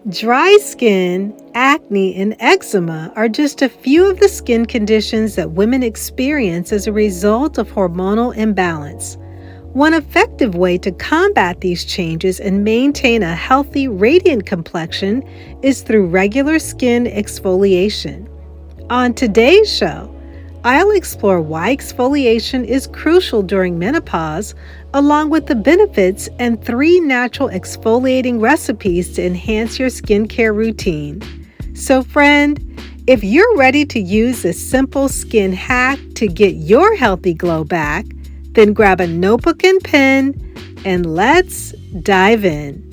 Dry skin, acne, and eczema are just a few of the skin conditions that women experience as a result of hormonal imbalance. One effective way to combat these changes and maintain a healthy, radiant complexion is through regular skin exfoliation. On today's show, I'll explore why exfoliation is crucial during menopause, along with the benefits and 3 natural exfoliating recipes to enhance your skincare routine. So, friend, if you're ready to use this simple skin hack to get your healthy glow back, then grab a notebook and pen and let's dive in.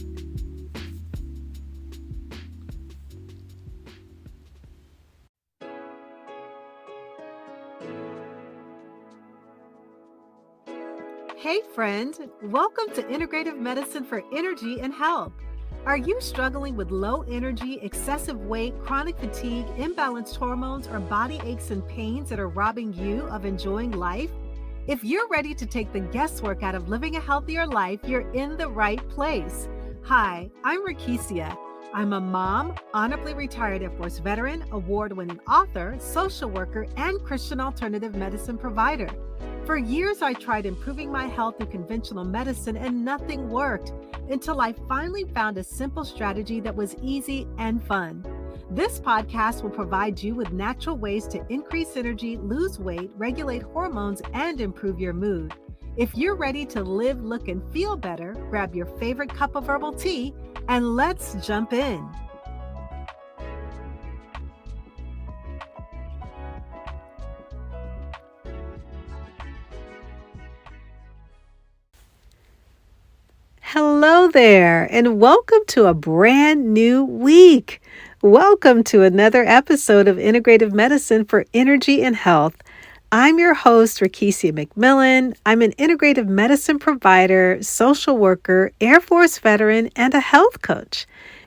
Hey friend, welcome to Integrative Medicine for Energy and Health. Are you struggling with low energy, excessive weight, chronic fatigue, imbalanced hormones, or body aches and pains that are robbing you of enjoying life? If you're ready to take the guesswork out of living a healthier life, you're in the right place. Hi, I'm Rekishia. I'm a mom, honorably retired Air Force veteran, award-winning author, social worker, and Christian alternative medicine provider. For years, I tried improving my health through conventional medicine and nothing worked until I finally found a simple strategy that was easy and fun. This podcast will provide you with natural ways to increase energy, lose weight, regulate hormones, and improve your mood. If you're ready to live, look, and feel better, grab your favorite cup of herbal tea and let's jump in. Hello there, and welcome to a brand new week. Welcome to another episode of Integrative Medicine for Energy and Health. I'm your host, Rekishia McMillan. I'm an integrative medicine provider, social worker, Air Force veteran, and a health coach.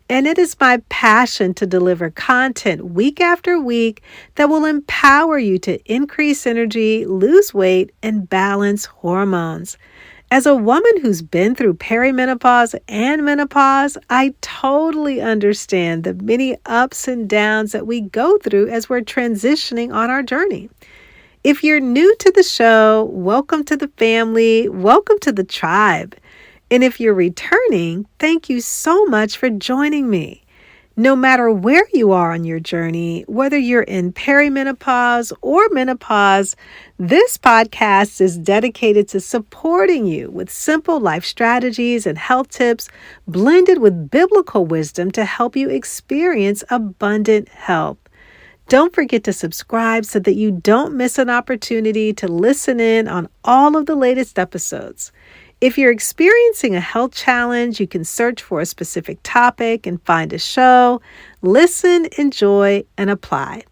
And it is my passion to deliver content week after week that will empower you to increase energy, lose weight, and balance hormones. As a woman who's been through perimenopause and menopause, I totally understand the many ups and downs that we go through as we're transitioning on our journey. If you're new to the show, welcome to the family, welcome to the tribe. And if you're returning, thank you so much for joining me. No matter where you are on your journey, whether you're in perimenopause or menopause, this podcast is dedicated to supporting you with simple life strategies and health tips blended with biblical wisdom to help you experience abundant health. Don't forget to subscribe so that you don't miss an opportunity to listen in on all of the latest episodes. If you're experiencing a health challenge, you can search for a specific topic and find a show, listen, enjoy, and apply.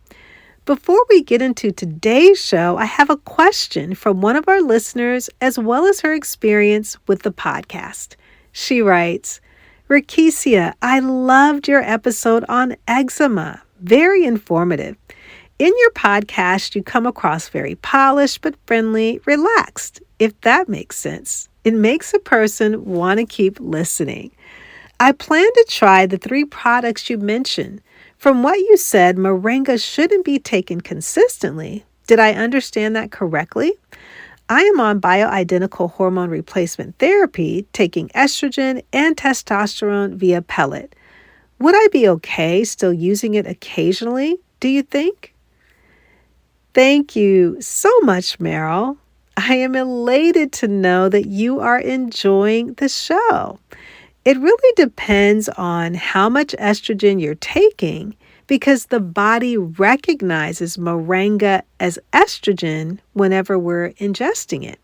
Before we get into today's show, I have a question from one of our listeners as well as her experience with the podcast. She writes, Rekishia, I loved your episode on eczema. Very informative. In your podcast, you come across very polished but friendly, relaxed, if that makes sense. It makes a person want to keep listening. I plan to try the 3 products you mentioned. From what you said, moringa shouldn't be taken consistently. Did I understand that correctly? I am on bioidentical hormone replacement therapy, taking estrogen and testosterone via pellet. Would I be okay still using it occasionally, do you think? Thank you so much, Meryl. I am elated to know that you are enjoying the show. It really depends on how much estrogen you're taking because the body recognizes moringa as estrogen whenever we're ingesting it.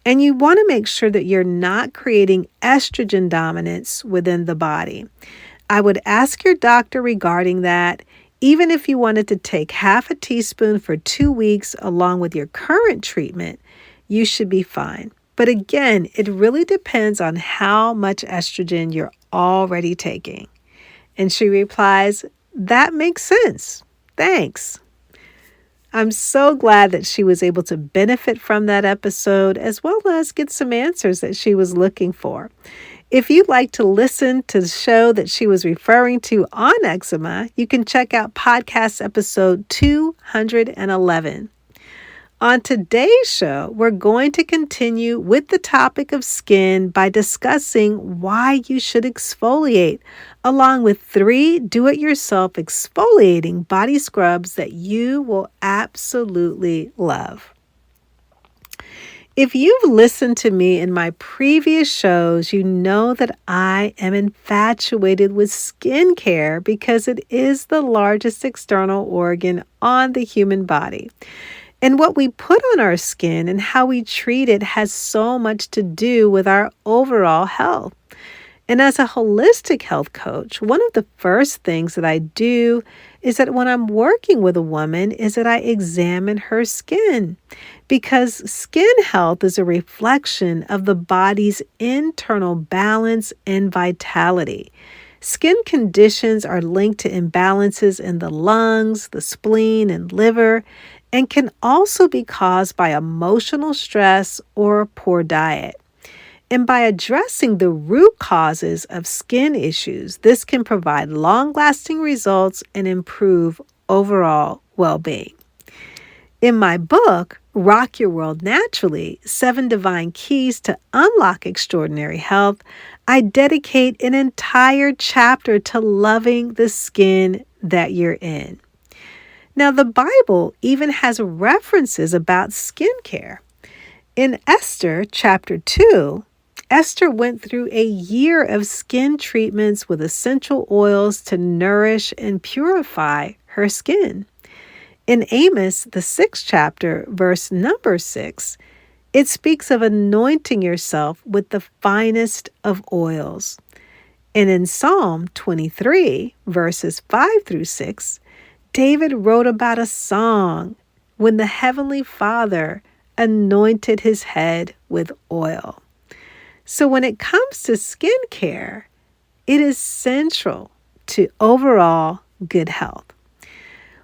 And you want to make sure that you're not creating estrogen dominance within the body. I would ask your doctor regarding that. Even if you wanted to take half a teaspoon for 2 weeks along with your current treatment, you should be fine. But again, it really depends on how much estrogen you're already taking. And she replies, that makes sense. Thanks. I'm so glad that she was able to benefit from that episode as well as get some answers that she was looking for. If you'd like to listen to the show that she was referring to on eczema, you can check out podcast episode 211. On today's show, we're going to continue with the topic of skin by discussing why you should exfoliate, along with 3 do-it-yourself exfoliating body scrubs that you will absolutely love. If you've listened to me in my previous shows, you know that I am infatuated with skincare because it is the largest external organ on the human body. And what we put on our skin and how we treat it has so much to do with our overall health. And as a holistic health coach, one of the first things that I do is that when I'm working with a woman is that I examine her skin, because skin health is a reflection of the body's internal balance and vitality. Skin conditions are linked to imbalances in the lungs, the spleen, and liver, and can also be caused by emotional stress or poor diet. And by addressing the root causes of skin issues, this can provide long-lasting results and improve overall well-being. In my book, Rock Your World Naturally, 7 Divine Keys to Unlock Extraordinary Health, I dedicate an entire chapter to loving the skin that you're in. Now, the Bible even has references about skincare. In Esther chapter 2, Esther went through a year of skin treatments with essential oils to nourish and purify her skin. In Amos, the 6th chapter, verse number 6, it speaks of anointing yourself with the finest of oils. And in Psalm 23, verses 5 through 6, David wrote about a song when the Heavenly Father anointed his head with oil. So when it comes to skincare, it is central to overall good health.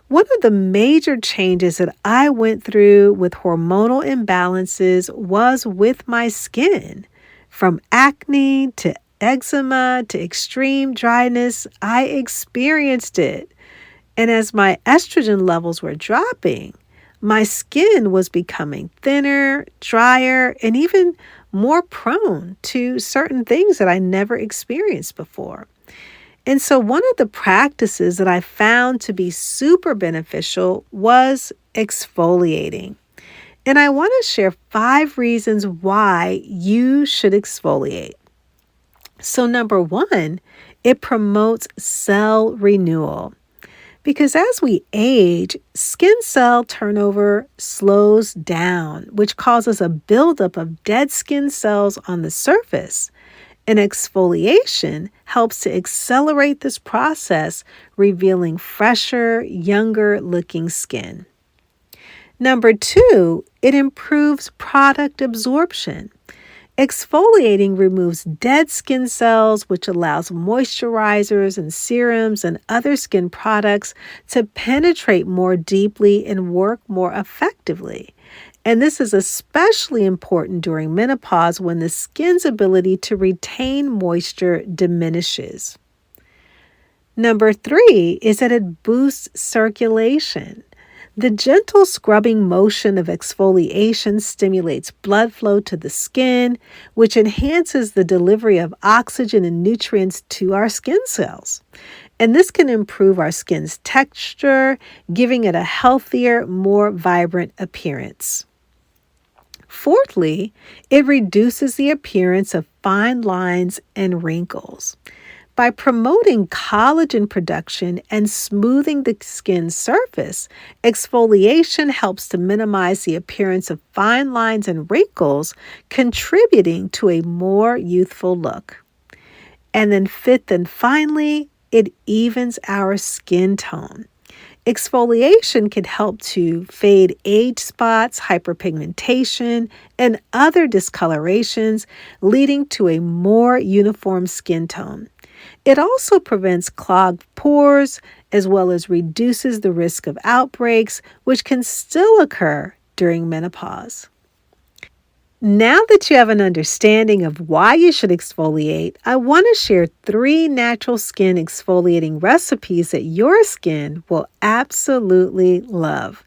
One of the major changes that I went through with hormonal imbalances was with my skin. From acne to eczema to extreme dryness, I experienced it. And as my estrogen levels were dropping, my skin was becoming thinner, drier, and even more prone to certain things that I never experienced before. And so one of the practices that I found to be super beneficial was exfoliating. And I want to share 5 reasons why you should exfoliate. So number 1, it promotes cell renewal. Because as we age, skin cell turnover slows down, which causes a buildup of dead skin cells on the surface. And exfoliation helps to accelerate this process, revealing fresher, younger looking skin. Number 2, it improves product absorption. Exfoliating removes dead skin cells, which allows moisturizers and serums and other skin products to penetrate more deeply and work more effectively. And this is especially important during menopause when the skin's ability to retain moisture diminishes. Number 3 is that it boosts circulation. The gentle scrubbing motion of exfoliation stimulates blood flow to the skin, which enhances the delivery of oxygen and nutrients to our skin cells. And this can improve our skin's texture, giving it a healthier, more vibrant appearance. Fourthly, it reduces the appearance of fine lines and wrinkles. By promoting collagen production and smoothing the skin's surface, exfoliation helps to minimize the appearance of fine lines and wrinkles, contributing to a more youthful look. And then fifth and finally, it evens our skin tone. Exfoliation can help to fade age spots, hyperpigmentation, and other discolorations, leading to a more uniform skin tone. It also prevents clogged pores as well as reduces the risk of outbreaks, which can still occur during menopause. Now that you have an understanding of why you should exfoliate, I want to share 3 natural skin exfoliating recipes that your skin will absolutely love.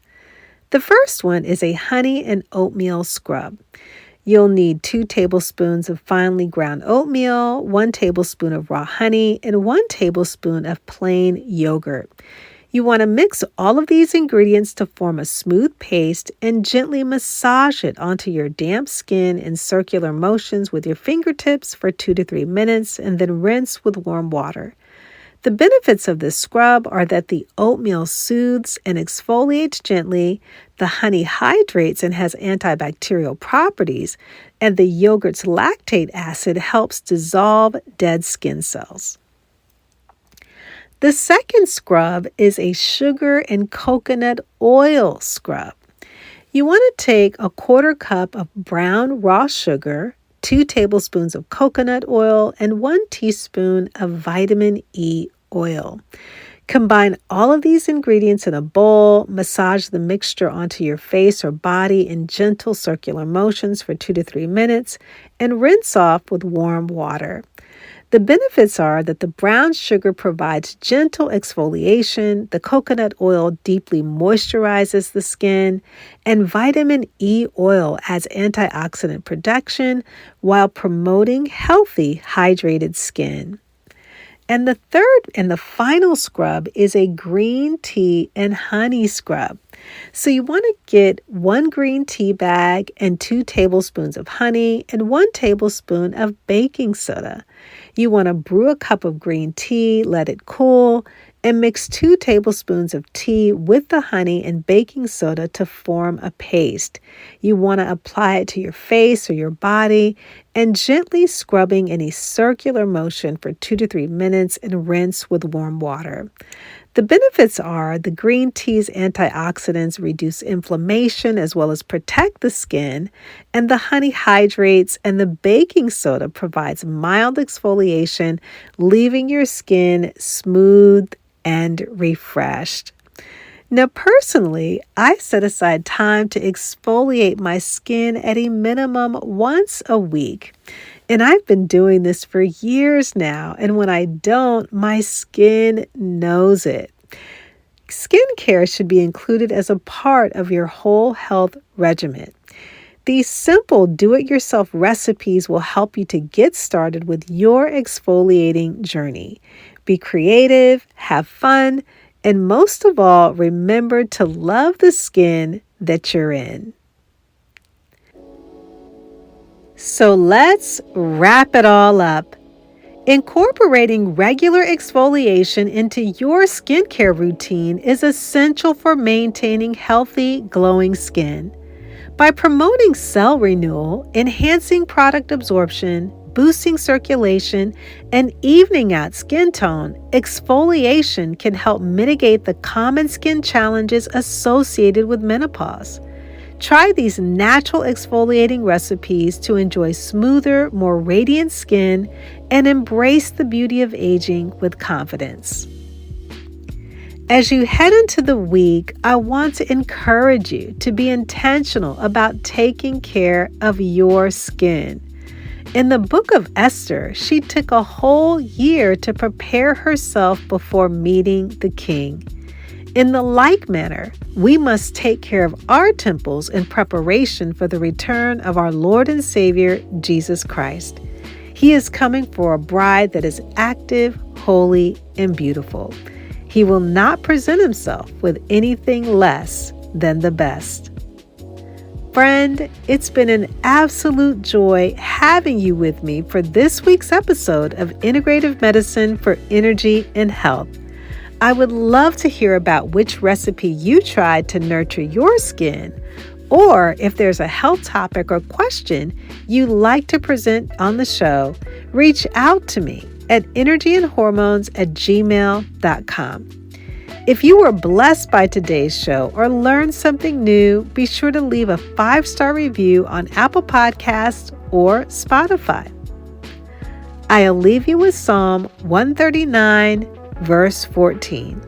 The first one is a honey and oatmeal scrub. You'll need 2 tablespoons of finely ground oatmeal, 1 tablespoon of raw honey, and 1 tablespoon of plain yogurt. You want to mix all of these ingredients to form a smooth paste and gently massage it onto your damp skin in circular motions with your fingertips for 2 to 3 minutes and then rinse with warm water. The benefits of this scrub are that the oatmeal soothes and exfoliates gently, the honey hydrates and has antibacterial properties, and the yogurt's lactate acid helps dissolve dead skin cells. The second scrub is a sugar and coconut oil scrub. You want to take a 1/4 cup of brown raw sugar, 2 tablespoons of coconut oil, and 1 teaspoon of vitamin E oil. Combine all of these ingredients in a bowl, massage the mixture onto your face or body in gentle circular motions for 2 to 3 minutes, and rinse off with warm water. The benefits are that the brown sugar provides gentle exfoliation, the coconut oil deeply moisturizes the skin, and vitamin E oil adds antioxidant protection while promoting healthy, hydrated skin. And the third and the final scrub is a green tea and honey scrub. So you want to get 1 green tea bag and 2 tablespoons of honey and 1 tablespoon of baking soda. You want to brew a cup of green tea, let it cool, and mix 2 tablespoons of tea with the honey and baking soda to form a paste. You want to apply it to your face or your body and gently scrubbing in a circular motion for 2 to 3 minutes and rinse with warm water. The benefits are the green tea's antioxidants reduce inflammation as well as protect the skin, and the honey hydrates, and the baking soda provides mild exfoliation, leaving your skin smooth and refreshed. Now, personally, I set aside time to exfoliate my skin at a minimum once a week. And I've been doing this for years now, and when I don't, my skin knows it. Skincare should be included as a part of your whole health regimen. These simple do-it-yourself recipes will help you to get started with your exfoliating journey. Be creative, have fun, and most of all, remember to love the skin that you're in. So let's wrap it all up. Incorporating regular exfoliation into your skincare routine is essential for maintaining healthy, glowing skin. By promoting cell renewal, enhancing product absorption, boosting circulation, and evening out skin tone, exfoliation can help mitigate the common skin challenges associated with menopause. Try these natural exfoliating recipes to enjoy smoother, more radiant skin and embrace the beauty of aging with confidence. As you head into the week, I want to encourage you to be intentional about taking care of your skin. In the book of Esther, she took a whole year to prepare herself before meeting the king. In the like manner, we must take care of our temples in preparation for the return of our Lord and Savior, Jesus Christ. He is coming for a bride that is active, holy, and beautiful. He will not present himself with anything less than the best. Friend, it's been an absolute joy having you with me for this week's episode of Integrative Medicine for Energy and Health. I would love to hear about which recipe you tried to nurture your skin, or if there's a health topic or question you'd like to present on the show, reach out to me at energyandhormones@gmail.com. If you were blessed by today's show or learned something new, be sure to leave a 5-star review on Apple Podcasts or Spotify. I'll leave you with Psalm 139, verse 14.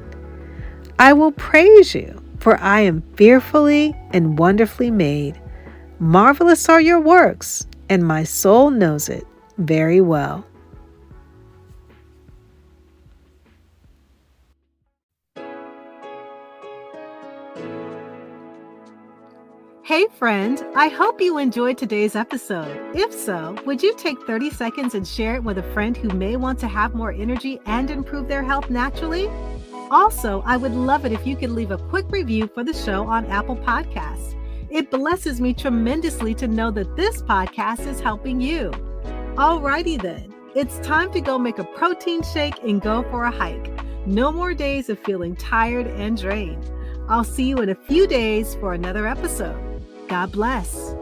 I will praise you, for I am fearfully and wonderfully made. Marvelous are your works, and my soul knows it very well. Hey friend, I hope you enjoyed today's episode. If so, would you take 30 seconds and share it with a friend who may want to have more energy and improve their health naturally? Also, I would love it if you could leave a quick review for the show on Apple Podcasts. It blesses me tremendously to know that this podcast is helping you. Alrighty then, it's time to go make a protein shake and go for a hike. No more days of feeling tired and drained. I'll see you in a few days for another episode. God bless.